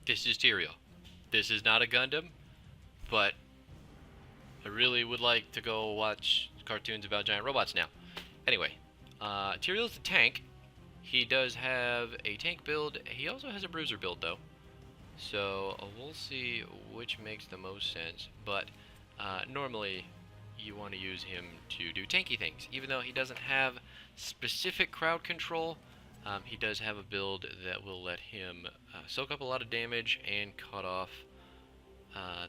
This is Tyrael. This is not a Gundam, but I really would like to go watch cartoons about giant robots now. Anyway, Tyrael's a tank. He does have a tank build. He also has a bruiser build, though. So we'll see which makes the most sense. But normally, you want to use him to do tanky things. Even though he doesn't have specific crowd control, he does have a build that will let him soak up a lot of damage and cut off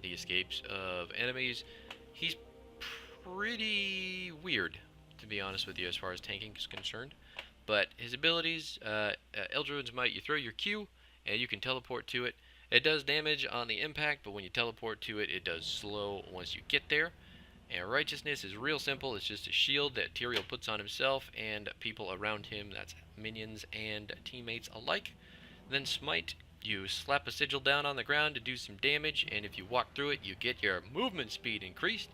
the escapes of enemies. He's pretty weird, to be honest with you, as far as tanking is concerned. But his abilities, Eldruin's Might, you throw your Q, and you can teleport to it. It does damage on the impact, but when you teleport to it, it does slow once you get there. And Righteousness is real simple. It's just a shield that Tyrael puts on himself and people around him. That's minions and teammates alike. Then Smite, you slap a sigil down on the ground to do some damage, and if you walk through it, you get your movement speed increased.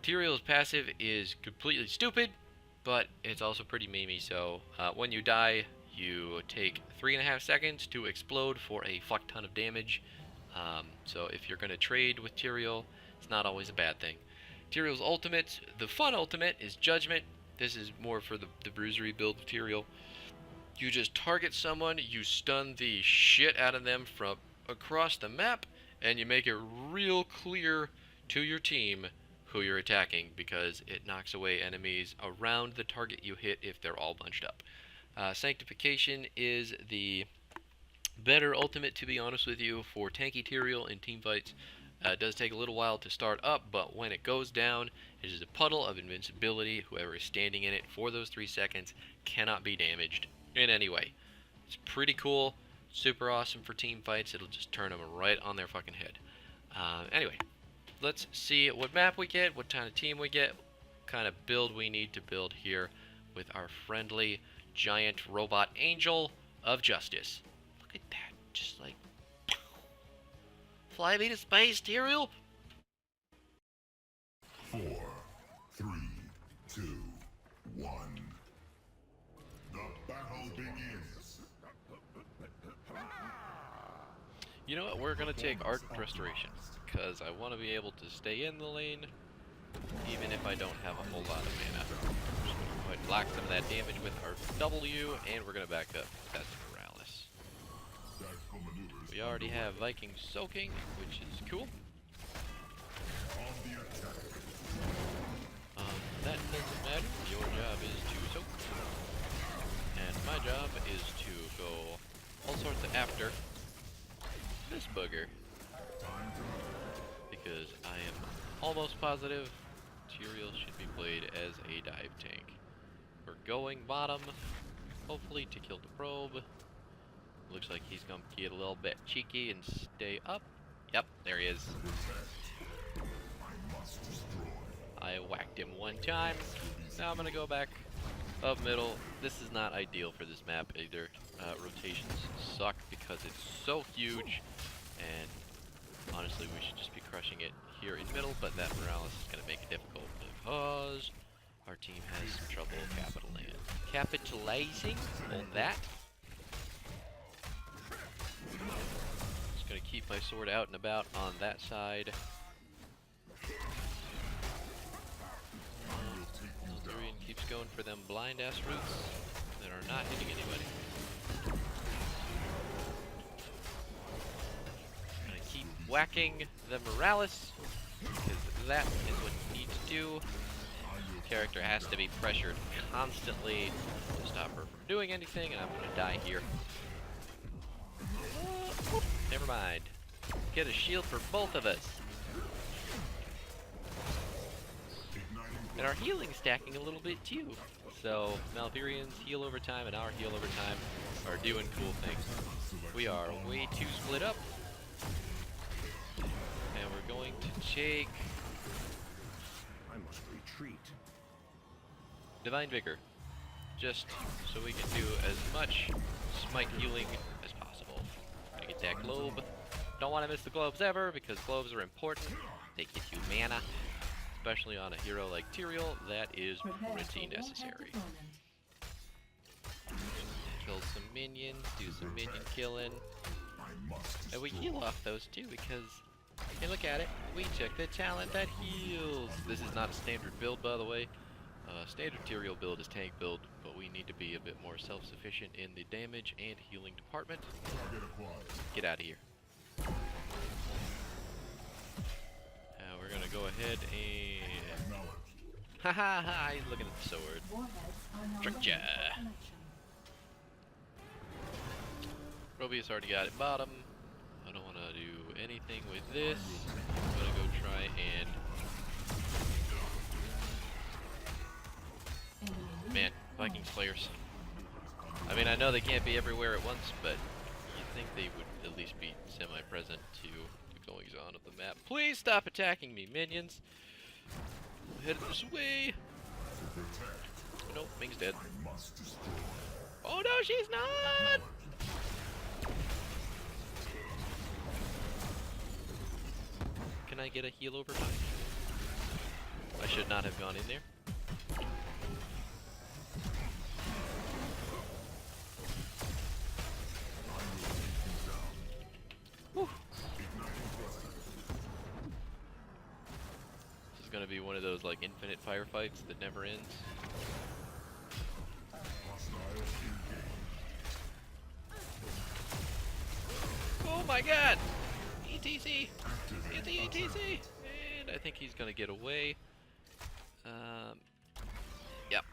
Tyrael's passive is completely stupid, but it's also pretty memey, so when you die, you take 3.5 seconds to explode for a fuck ton of damage. So if you're going to trade with Tyrael, it's not always a bad thing. Tyrael's ultimate, the fun ultimate, is Judgment. This is more for the bruisery build of Tyrael. You just target someone, you stun the shit out of them from across the map, and you make it real clear to your team who you're attacking, because it knocks away enemies around the target you hit if they're all bunched up. Sanctification is the better ultimate, to be honest with you, for tanky Tyrael in teamfights. It does take a little while to start up, but when it goes down, it is a puddle of invincibility. Whoever is standing in it for those 3 seconds cannot be damaged in any way. It's pretty cool, super awesome for team fights. It'll just turn them right on their fucking head. Anyway, let's see what map we get, what kind of team we get, what kind of build we need to build here with our friendly giant robot angel of justice. Look at that, just like fly me to space, Tyrael. 4, 3, 2, 1. The battle begins. You know what? We're gonna take Ardent Restoration because I want to be able to stay in the lane, even if I don't have a whole lot of mana. We're just gonna go ahead and block some of that damage with our W, and we're gonna back up. That's Morales. We already have Viking soaking, which is cool. That doesn't matter. Your job is to soak, and my job is to go all sorts of after this bugger, because I am almost positive Tyrael should be played as a dive tank. We're going bottom, hopefully to kill the probe. Looks like he's gonna get a little bit cheeky and stay up. Yep, there he is. I whacked him one time. Now I'm gonna go back up middle. This is not ideal for this map either. Rotations suck because it's so huge, and honestly we should just be crushing it here in middle, but that Morales is gonna make it difficult because our team has some trouble capitalizing on that. Just gonna keep my sword out and about on that side. Durian keeps going for them blind ass roots that are not hitting anybody. Gonna keep whacking the Morales, because that is what you need to do. The character has to be pressured constantly to stop her from doing anything, and I'm gonna die here. Never mind. Get a shield for both of us. And our healing's stacking a little bit too. So Malverian's heal over time and our heal over time are doing cool things. We are way too split up. And we're going to take I must retreat. Divine Vigor. Just so we can do as much smite healing as possible. Gonna get that globe. Don't want to miss the globes ever, because globes are important. They get you mana. Especially on a hero like Tyrael, that is pretty necessary. Kill some minions, do some minion killing. And we heal off those too because, hey, look at it. We took the talent that heals. This is not a standard build, by the way. Standard Tyrael build is tank build, but we need to be a bit more self-sufficient in the damage and healing department. Get out of here. Now we're gonna go ahead and... Ha ha ha! He's looking at the sword. Trickja! Probius already got it bottom. I don't want to do anything with this. I'm gonna go try and... Man, Viking Slayers. I mean, I know they can't be everywhere at once, but you'd think they would at least be semi-present to the goings-on of the map. Please stop attacking me, minions! I'm headed this way! Oh, no, Ming's dead. Oh no, she's not! Can I get a heal over time? I should not have gone in there. Whew. This is gonna be one of those like infinite firefights that never ends. Oh my god! ETC! ETC! And I think he's gonna get away. Yep,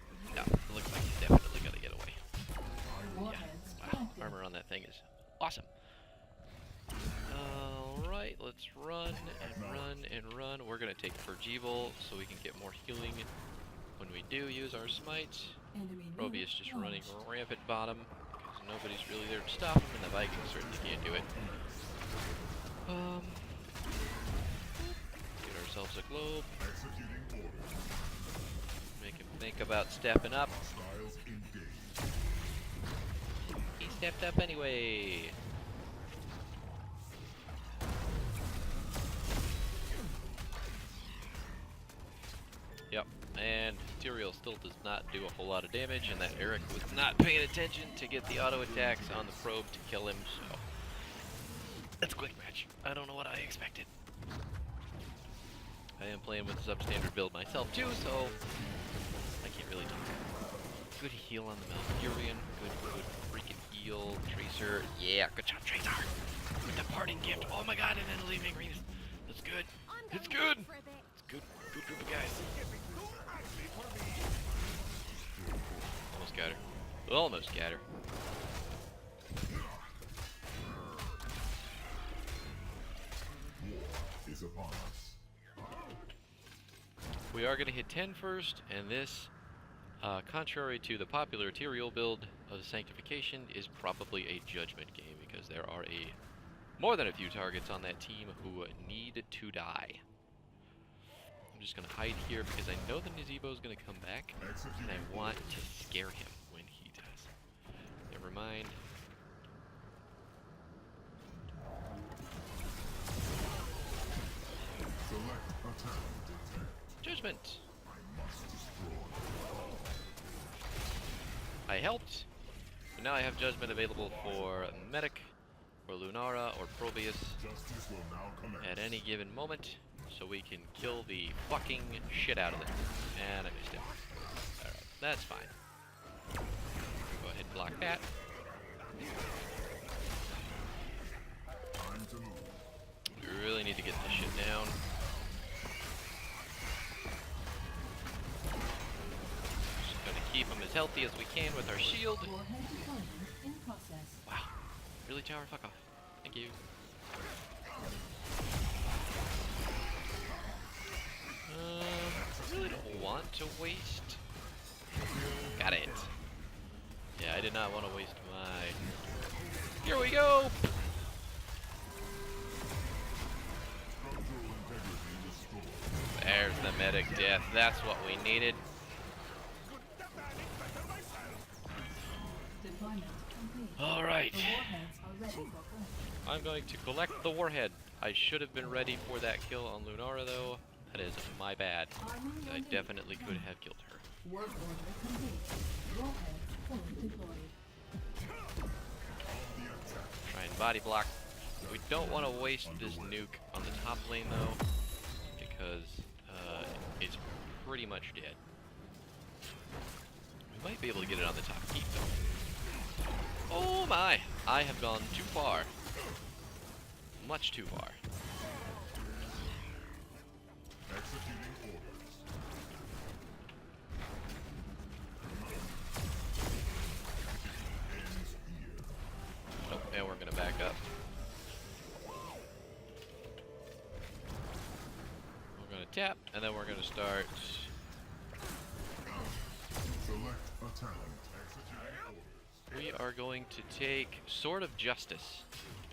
looks like he's definitely gonna get away. Yeah, wow, armor on that thing is awesome. Alright, let's run and run and run. We're gonna take Pergeval so we can get more healing when we do use our smite. Probius just running rampant bottom because nobody's really there to stop him, and the Vikings certainly can't do it. Get ourselves a globe. Make him think about stepping up. He stepped up anyway. Yep, and Tyrael still does not do a whole lot of damage, and that Eric was not paying attention to get the auto attacks on the probe to kill him, so that's Quickmatch. I don't know what I expected. I am playing with the substandard build myself too, so I can't really do that. Good heal on the Malfurion, good freaking heal. Tracer, yeah, good job Tracer! With the parting gift, oh my god, and then leaving Remus. That's good. It's good! It's good group of guys. Almost got her. Almost got her. Is upon us. We are going to hit 10 first, and this, contrary to the popular Tyrael build of Sanctification, is probably a judgment game because there are more than a few targets on that team who need to die. I'm just going to hide here because I know the Nazebo is going to come back, and I want to scare him when he does. Never mind. Judgment! I helped, but now I have Judgment available for Medic, or Lunara, or Probius at any given moment, so we can kill the fucking shit out of them. And I missed him. Alright, that's fine. Go ahead and block that. We really need to get this shit down. Just gonna keep him as healthy as we can with our shield. Wow. Really, tower? Fuck off. Thank you. I really don't want to waste. Got it. Yeah, I did not want to waste my... Here we go! There's the medic death. That's what we needed. Alright. I'm going to collect the Warhead. I should have been ready for that kill on Lunara though. That is my bad. I definitely could have killed her. Try and body block. We don't want to waste this nuke on the top lane though, because it's pretty much dead. We might be able to get it on the top keep though. Oh my! I have gone too far. Much too far. Executing orders. Ends here. Nope, and we're gonna back up. We're gonna tap, and then we're gonna start. Select a talent. Executing orders. We are going to take Sword of Justice,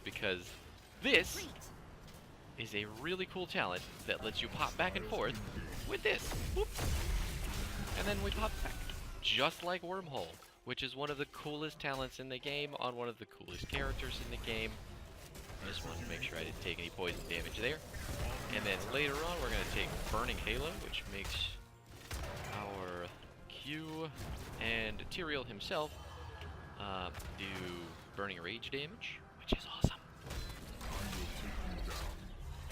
because this is a really cool talent that lets you pop back and forth with this. Whoop. And then we pop back, just like Wormhole, which is one of the coolest talents in the game on one of the coolest characters in the game. I just wanted to make sure I didn't take any poison damage there. And then later on we're going to take Burning Halo, which makes our Q and Tyrael himself do Burning Rage damage, which is awesome.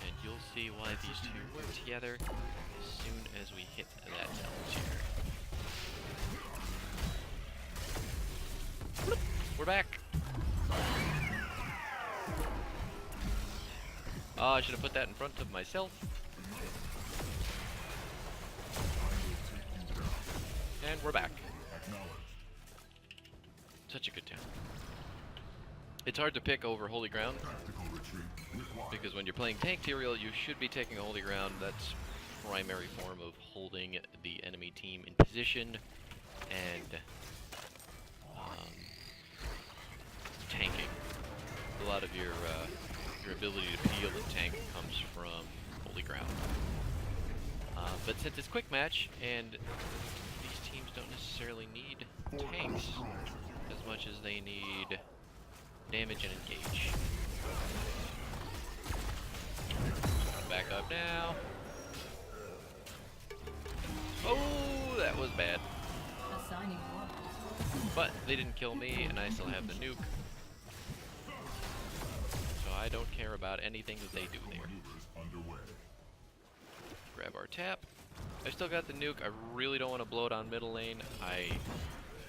And you'll see why these two work together as soon as we hit that talent here. We're back. Oh, I should have put that in front of myself. And we're back. Such a good talent. It's hard to pick over Holy Ground, because when you're playing tank Tyrael, you should be taking Holy Ground. That's primary form of holding the enemy team in position and tanking. A lot of your ability to peel and tank comes from Holy Ground. But since it's Quickmatch, and these teams don't necessarily need tanks as much as they need damage and engage. Back up now. Oh, that was bad. But they didn't kill me, and I still have the nuke. So I don't care about anything that they do there. Grab our tap. I still got the nuke. I really don't want to blow it on middle lane. I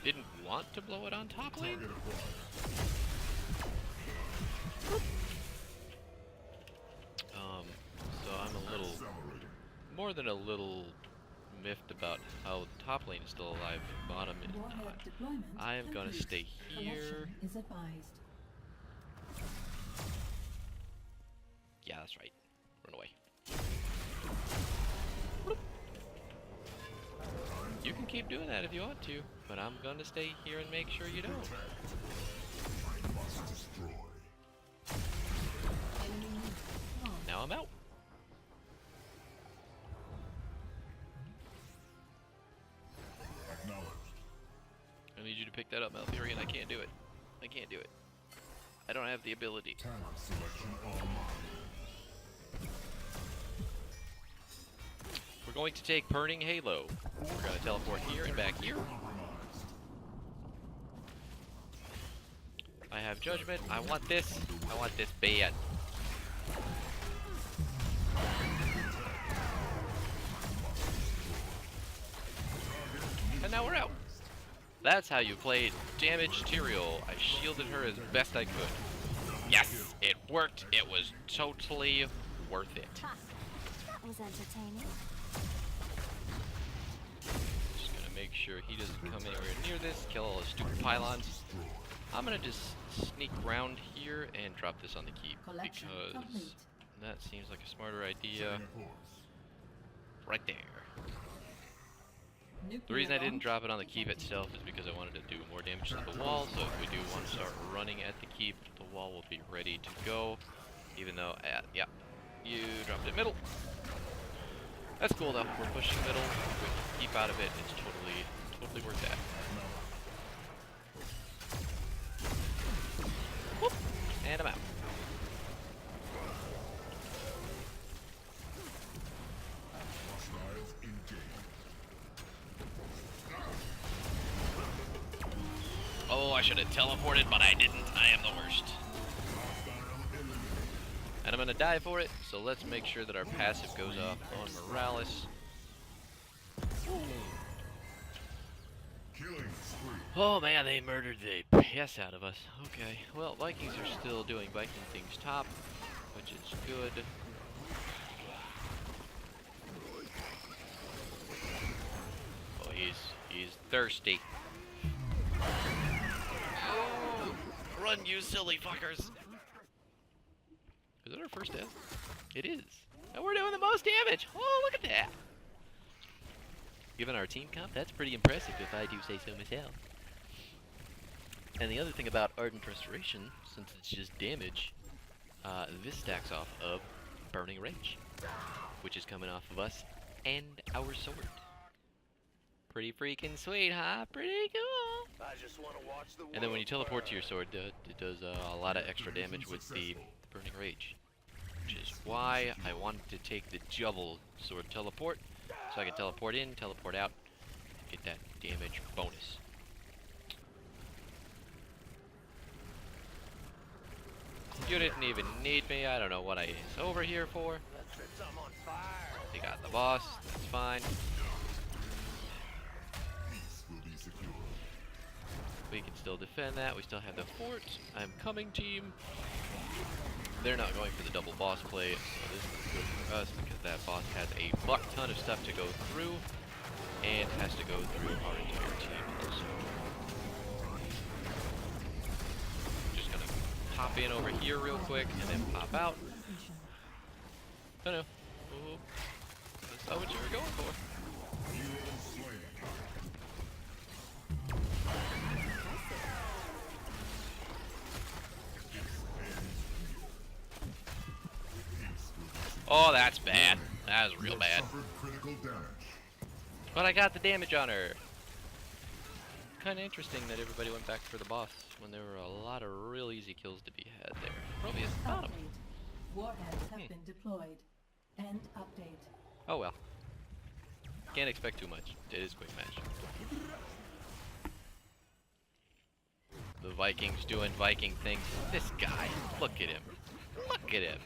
didn't want to blow it on top lane. So I'm a little, more than a little miffed about how the top lane is still alive and bottom is not. I am gonna stay here. Yeah, that's right. Run away. You can keep doing that if you want to, but I'm gonna stay here and make sure you don't. Now I'm out. I need you to pick that up, Malthurian. I can't do it. I can't do it. I don't have the ability. We're going to take Burning Halo. We're going to teleport here and back here. I have Judgment. I want this. I want this bad. And now we're out. That's how you played damage Tyrael. I shielded her as best I could. Yes, it worked. It was totally worth it. That was entertaining. Just gonna make sure he doesn't come anywhere near this, kill all his stupid pylons. I'm gonna just sneak around here and drop this on the keep, because that seems like a smarter idea. Right there. The reason I didn't drop it on the keep itself is because I wanted to do more damage to the wall, so if we do want to start running at the keep, the wall will be ready to go. Even though, yeah, you dropped it middle. That's cool though, we're pushing middle, with the keep out of it, it's totally worth that. Whoop, and I'm out. Oh, I should have teleported, but I didn't. I am the worst. And I'm gonna die for it, so let's make sure that our passive goes off on Morales. Killing spree. Oh man, they murdered the piss out of us. Okay, well, Vikings are still doing Viking things top, which is good. Oh, he's thirsty. Oh, run, you silly fuckers! Is that our first death? It is. And we're doing the most damage! Oh, look at that! Given our team comp, that's pretty impressive if I do say so myself. And the other thing about Ardent Restoration, since it's just damage, this stacks off of Burning Rage, which is coming off of us and our sword. Pretty freaking sweet, huh? Pretty cool! I just want to watch the And then when you world teleport to burn. your sword, it does a lot of extra damage with the Burning Rage. Which is why I wanted to take the Jubble sword teleport, so I can teleport in, teleport out, get that damage bonus. You didn't even need me, I don't know what I is over here for. That trips I'm on fire. They got the boss, that's fine. Peace will be secure. We can still defend that, we still have the fort. I'm coming, team. They're not going for the double boss play, so this is good for us because that boss has a fuck ton of stuff to go through and has to go through our entire team also. Just gonna pop in over here real quick and then pop out. Oh no. Oh, that's not what you were going for. Hero slain. Oh, that's bad. That was real You have bad. suffered critical damage. But I got the damage on her. Kind of interesting that everybody went back for the boss when there were a lot of real easy kills to be had there. Prometheus bottom. Update. Warheads have been deployed. End update. Oh well. Can't expect too much. It is Quickmatch. The Vikings doing Viking things. This guy, look at him. Look at him.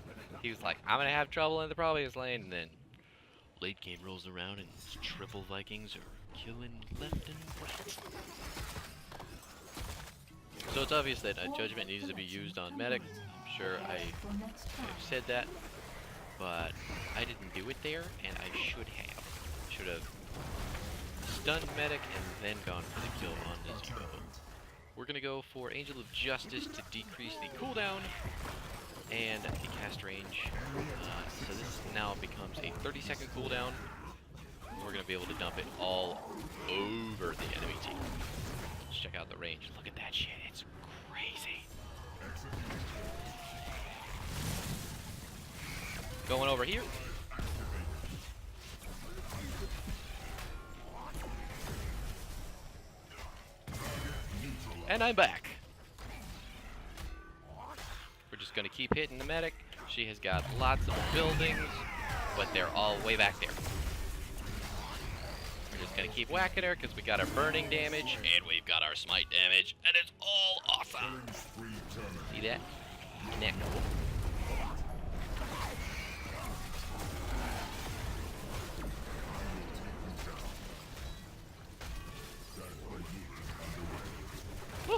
He was like, I'm gonna have trouble in the Prometheus lane, and then late game rolls around and triple Vikings are killing left and right. So it's obvious that Judgment needs to be used on Medic. I'm sure I've said that, but I didn't do it there, and I should have. Should have stunned Medic and then gone for the kill on Nezuko. We're gonna go for Angel of Justice to decrease the cooldown and the cast range. So this now becomes a 30-second cooldown. We're going to be able to dump it all over the enemy team. Let's check out the range. Look at that shit. It's crazy. Going over here. And I'm back. We're just going to keep hitting the medic. She has got lots of buildings, but they're all way back there. We're just going to keep whacking her because we got our burning damage and we've got our smite damage, and it's all awesome. Killing spree terminated. See that? Neck. Woo!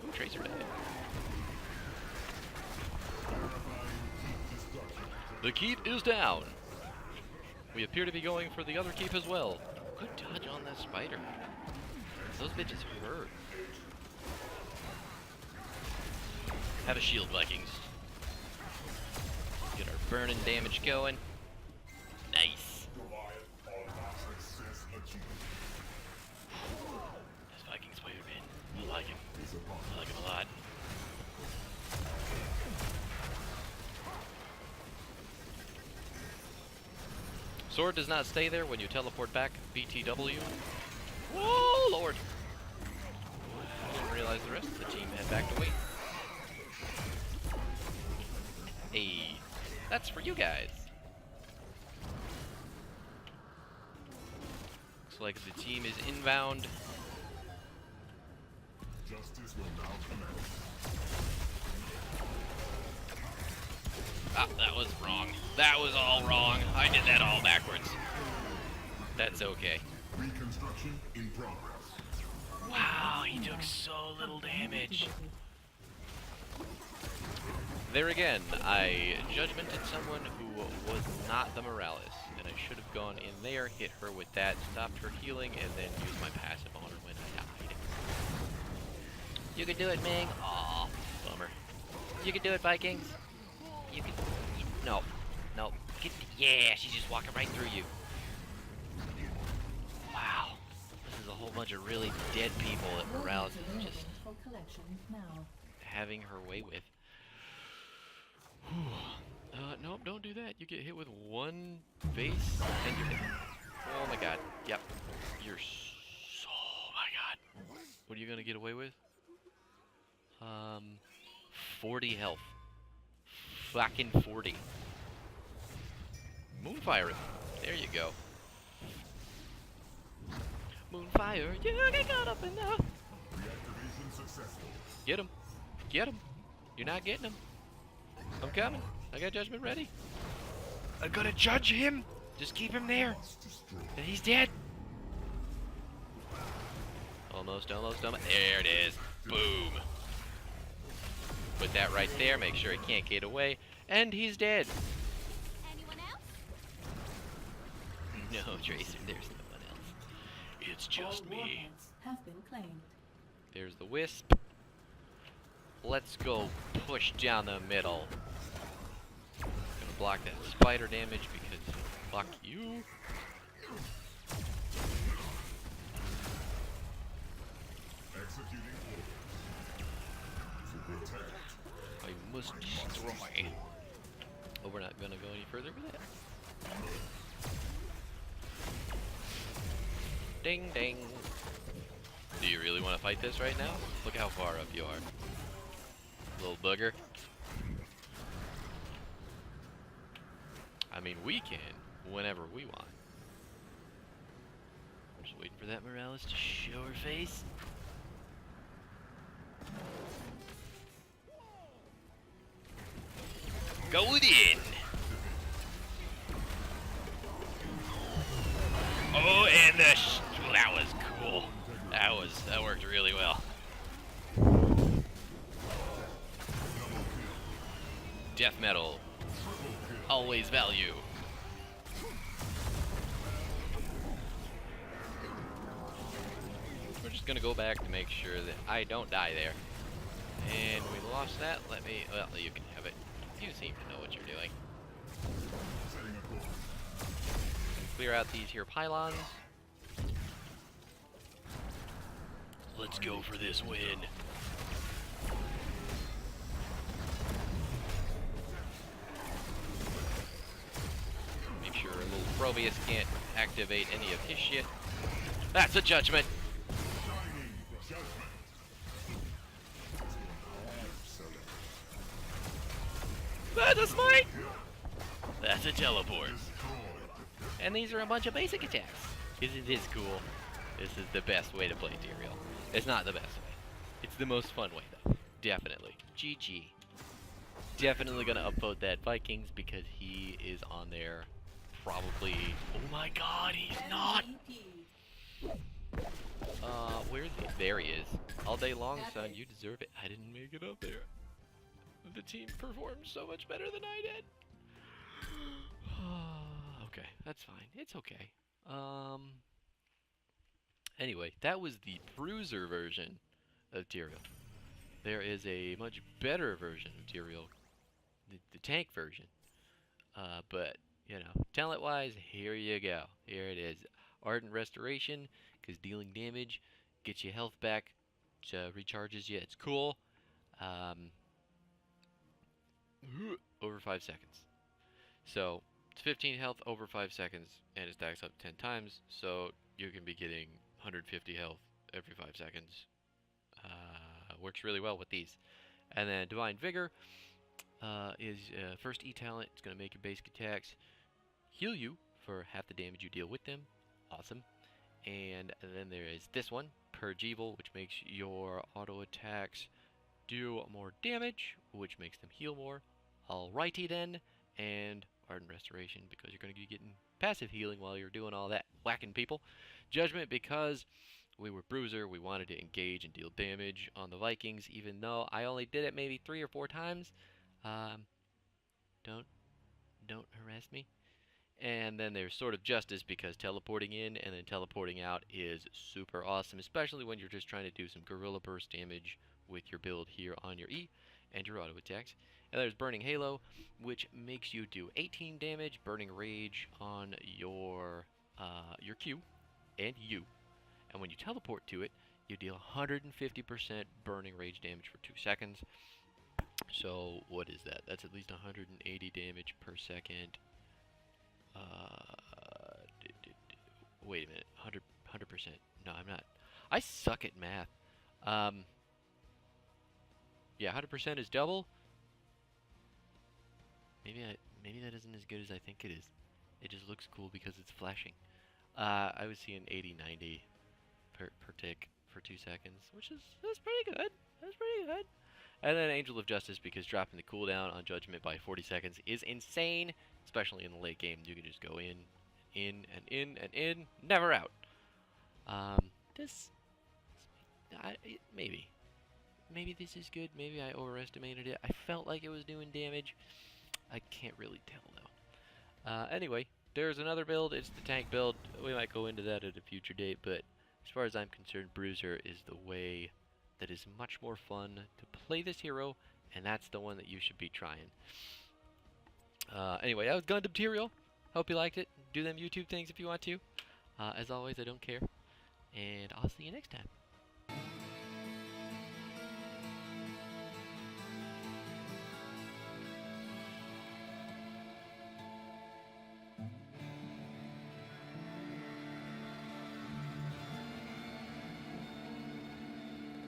Ooh, Tracer died. The keep is down. We appear to be going for the other keep as well. Good dodge on that spider. Those bitches hurt. Have a shield, Vikings. Get our burning damage going. Nice. Success achieved. This Viking spider, man. I like him. I like him a lot. Sword does not stay there when you teleport back. BTW. Whoa, Lord! I didn't realize the rest of the team had backed away. Hey, that's for you guys. Looks like the team is inbound. Justice will now commence. Ah, that was wrong. That was all wrong. I did that all backwards. That's okay. Reconstruction in progress. Wow, he took so little damage. There again, I judgmented someone who was not the Morales, and I should have gone in there, hit her with that, stopped her healing, and then used my passive on her when I died. You can do it, Ming. Aw, bummer. You can do it, Vikings. You can. No, no. Yeah, she's just walking right through you. Wow, this is a whole bunch of really dead people that Morales is just for collection now. having her way with. Nope, don't do that. You get hit with one face and you're dead. Oh my god. Yep. You're so... Oh my god. What are you gonna get away with? 40 health. Fucking 40. Moonfire him. There you go. Moonfire, you get caught up in the... Reactivation successful. Get him. Get him. You're not getting him. I'm coming. I got judgment ready. I'm gonna judge him. Just keep him there. And he's dead. Almost, almost, almost. There it is. Boom. Put that right there. Make sure he can't get away. And he's dead. Anyone else? No, Tracer, there's no one else. It's just All me. warheads have been claimed. There's the wisp. Let's go push down the middle. Gonna block that spider damage because fuck you. Executing orders. To protect. I must destroy. Oh, we're not gonna go any further with that. Ding ding. Do you really want to fight this right now? Look how far up you are. Little bugger. I mean, we can whenever we want. I'm just waiting for that Morales to show her face. Going in. Oh, and that was cool. That worked really well. Death metal. Always value. We're just gonna go back to make sure that I don't die there. And we lost that. Let me, well, you can have it. You seem to know what you're doing. Setting a course. Clear out these here pylons. Let's go for this win. Make sure little Probius can't activate any of his shit. That's a judgment. Shining judgment. That's a smite. That's a teleport. And these are a bunch of basic attacks. Because it is cool. This is the best way to play Tyrael. It's not the best way. It's the most fun way, though. Definitely. GG. Definitely gonna upvote that Vikings because he is on there. Probably. Oh my god, he's not! Where is he? There he is. All day long, son. You deserve it. I didn't make it up there. The team performed so much better than I did. Okay, that's fine. It's okay. Anyway, that was the bruiser version of Tyrael. There is a much better version of Tyrael, the tank version. But, you know, talent-wise, here you go. Here it is. Ardent Restoration, because dealing damage gets you health back, recharges you. It's cool. Over 5 seconds. So, it's 15 health over 5 seconds, and it stacks up 10 times, so you can be getting 150 health every 5 seconds. Works really well with these. And then Divine Vigor is first E talent. It's going to make your basic attacks heal you for half the damage you deal with them. Awesome. And then there is this one, Purge Evil, which makes your auto attacks do more damage, which makes them heal more. Alrighty then, and Ardent Restoration because you're going to be getting passive healing while you're doing all that whacking people. Judgment because we were Bruiser, we wanted to engage and deal damage on the Vikings, even though I only did it maybe 3 or 4 times. Don't harass me. And then there's sort of Justice because teleporting in and then teleporting out is super awesome, especially when you're just trying to do some Gorilla Burst damage with your build here on your E and your auto attacks. And there's Burning Halo, which makes you do 18 damage, Burning Rage on your Q and U. And when you teleport to it, you deal 150% Burning Rage damage for 2 seconds. So what is that? That's at least 180 damage per second. Wait a minute, 100%. No, I'm not. I suck at math. Yeah, 100% is double. Maybe that isn't as good as I think it is. It just looks cool because it's flashing. I was seeing 80, 90 per tick for 2 seconds, that's pretty good. That's pretty good. And then Angel of Justice because dropping the cooldown on Judgment by 40 seconds is insane, especially in the late game. You can just go in, and in, never out. Maybe this is good. Maybe I overestimated it. I felt like it was doing damage. I can't really tell though. Anyway, there's another build. It's the tank build. We might go into that at a future date, but as far as I'm concerned, Bruiser is the way that is much more fun to play this hero, and that's the one that you should be trying. Anyway, that was Gundam Tyrael. Hope you liked it. Do them YouTube things if you want to. As always, I don't care. And I'll see you next time.